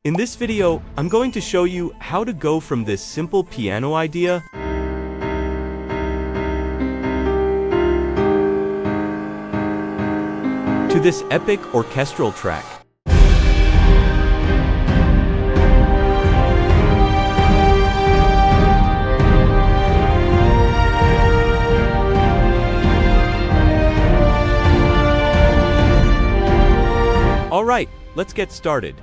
In this video, I'm going to show you how to go from this simple piano idea to this epic orchestral track. Alright, let's get started.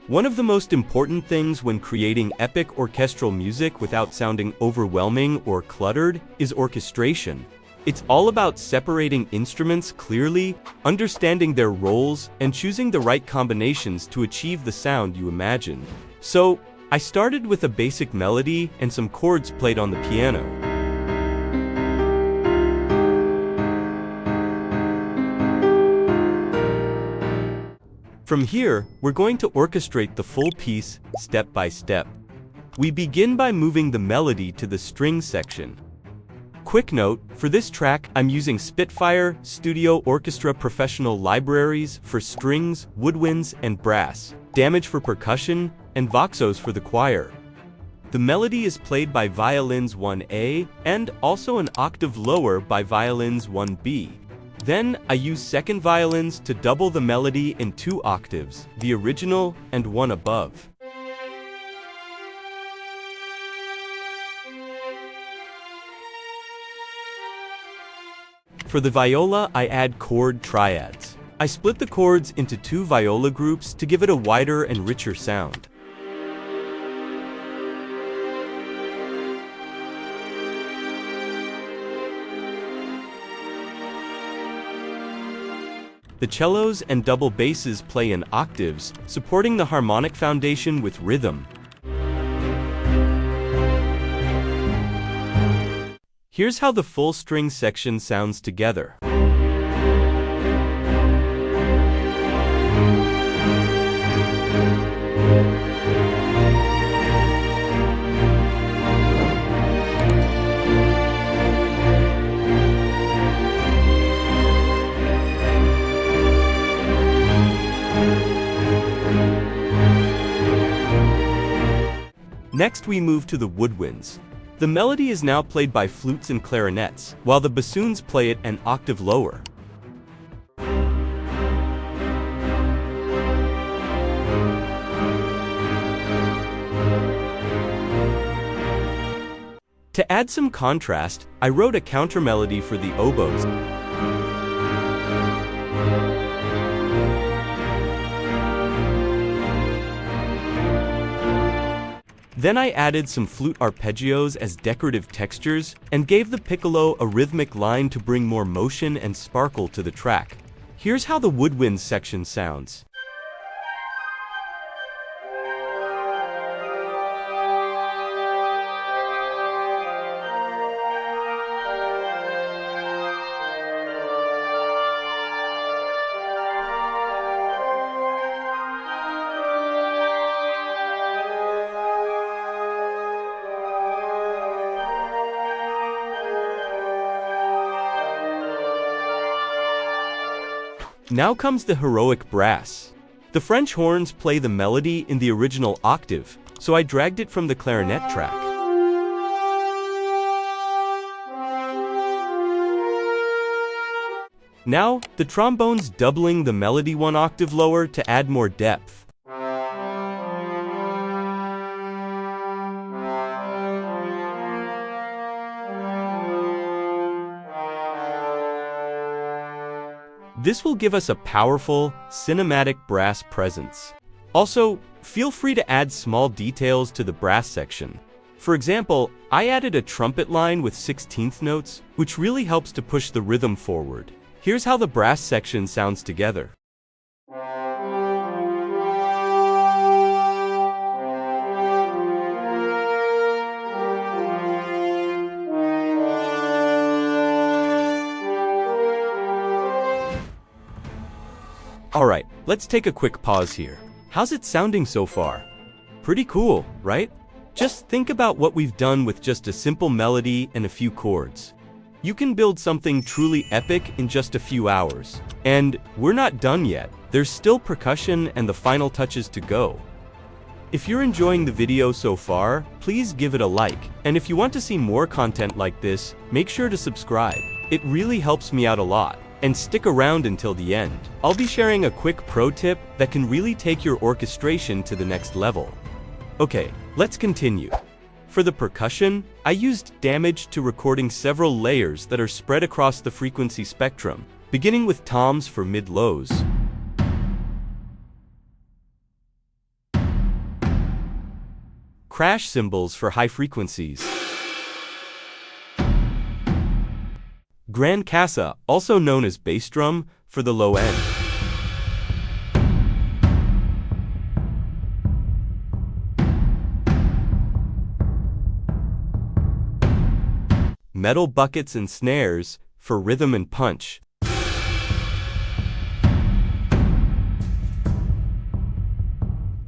One of the most important things when creating epic orchestral music without sounding overwhelming or cluttered is orchestration. It's all about separating instruments clearly, understanding their roles, and choosing the right combinations to achieve the sound you imagine. So, I started with a basic melody and some chords played on the piano. From here, we're going to orchestrate the full piece, step by step. We begin by moving the melody to the strings section. Quick note, for this track, I'm using Spitfire, Studio Orchestra Professional Libraries for strings, woodwinds, and brass, Damage for percussion, and Voxos for the choir. The melody is played by violins 1A, and also an octave lower by violins 1B. Then, I use second violins to double the melody in 2 octaves, the original and one above. For the viola, I add chord triads. I split the chords into 2 viola groups to give it a wider and richer sound. The cellos and double basses play in octaves, supporting the harmonic foundation with rhythm. Here's how the full string section sounds together. Next, we move to the woodwinds. The melody is now played by flutes and clarinets, while the bassoons play it an octave lower. To add some contrast, I wrote a counter melody for the oboes. Then I added some flute arpeggios as decorative textures and gave the piccolo a rhythmic line to bring more motion and sparkle to the track. Here's how the woodwinds section sounds. Now comes the heroic brass. The French horns play the melody in the original octave, so I dragged it from the clarinet track. Now, the trombones doubling the melody 1 octave lower to add more depth. This will give us a powerful, cinematic brass presence. Also, feel free to add small details to the brass section. For example, I added a trumpet line with 16th notes, which really helps to push the rhythm forward. Here's how the brass section sounds together. Alright, let's take a quick pause here. How's it sounding so far? Pretty cool, right? Just think about what we've done with just a simple melody and a few chords. You can build something truly epic in just a few hours. And we're not done yet. There's still percussion and the final touches to go. If you're enjoying the video so far, please give it a like. And if you want to see more content like this, make sure to subscribe. It really helps me out a lot. And stick around until the end. I'll be sharing a quick pro tip that can really take your orchestration to the next level. Okay, let's continue. For the percussion, I used damage to recording several layers that are spread across the frequency spectrum, beginning with toms for mid-lows. Crash cymbals for high frequencies. Grand cassa, also known as bass drum, for the low end. Metal buckets and snares for rhythm and punch.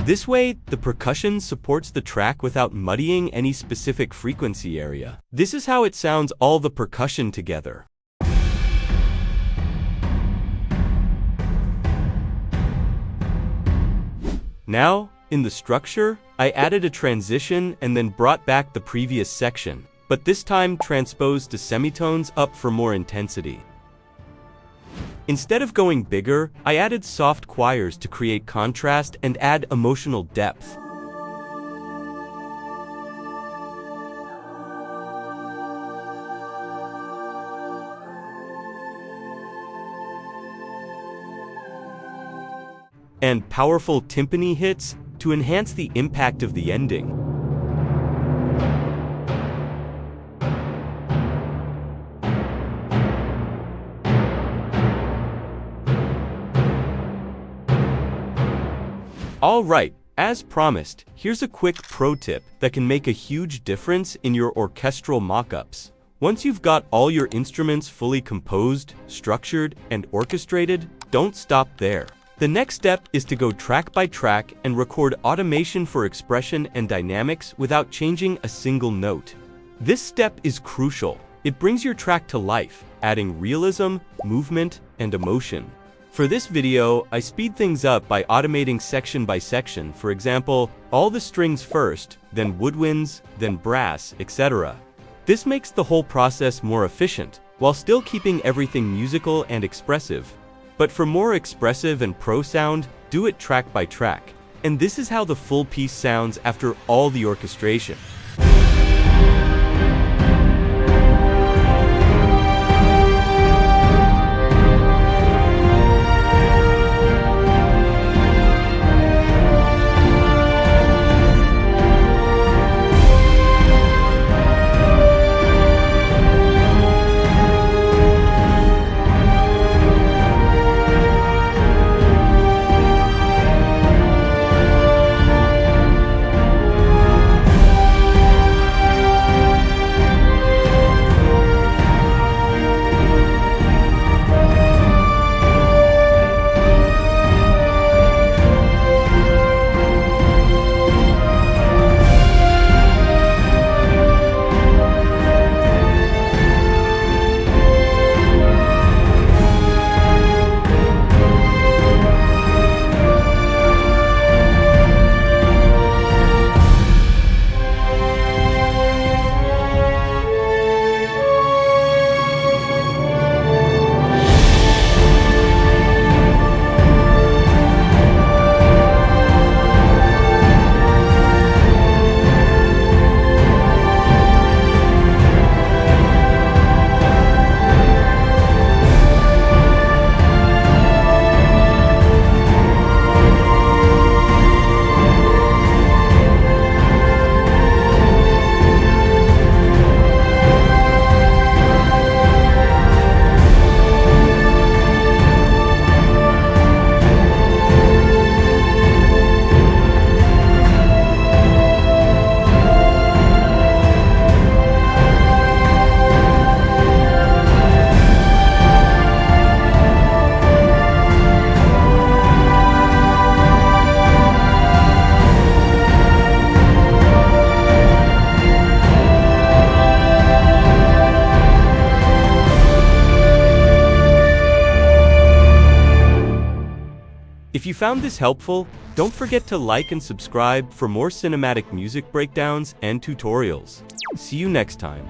This way, the percussion supports the track without muddying any specific frequency area. This is how it sounds all the percussion together. Now, in the structure, I added a transition and then brought back the previous section, but this time transposed the semitones up for more intensity. Instead of going bigger, I added soft choirs to create contrast and add emotional depth. And powerful timpani hits to enhance the impact of the ending. Alright, as promised, here's a quick pro tip that can make a huge difference in your orchestral mock-ups. Once you've got all your instruments fully composed, structured, and orchestrated, don't stop there. The next step is to go track by track and record automation for expression and dynamics without changing a single note. This step is crucial. It brings your track to life, adding realism, movement, and emotion. For this video, I speed things up by automating section by section, for example, all the strings first, then woodwinds, then brass, etc. This makes the whole process more efficient, while still keeping everything musical and expressive. But for more expressive and pro sound, do it track by track. And this is how the full piece sounds after all the orchestration. If you found this helpful, don't forget to like and subscribe for more cinematic music breakdowns and tutorials. See you next time.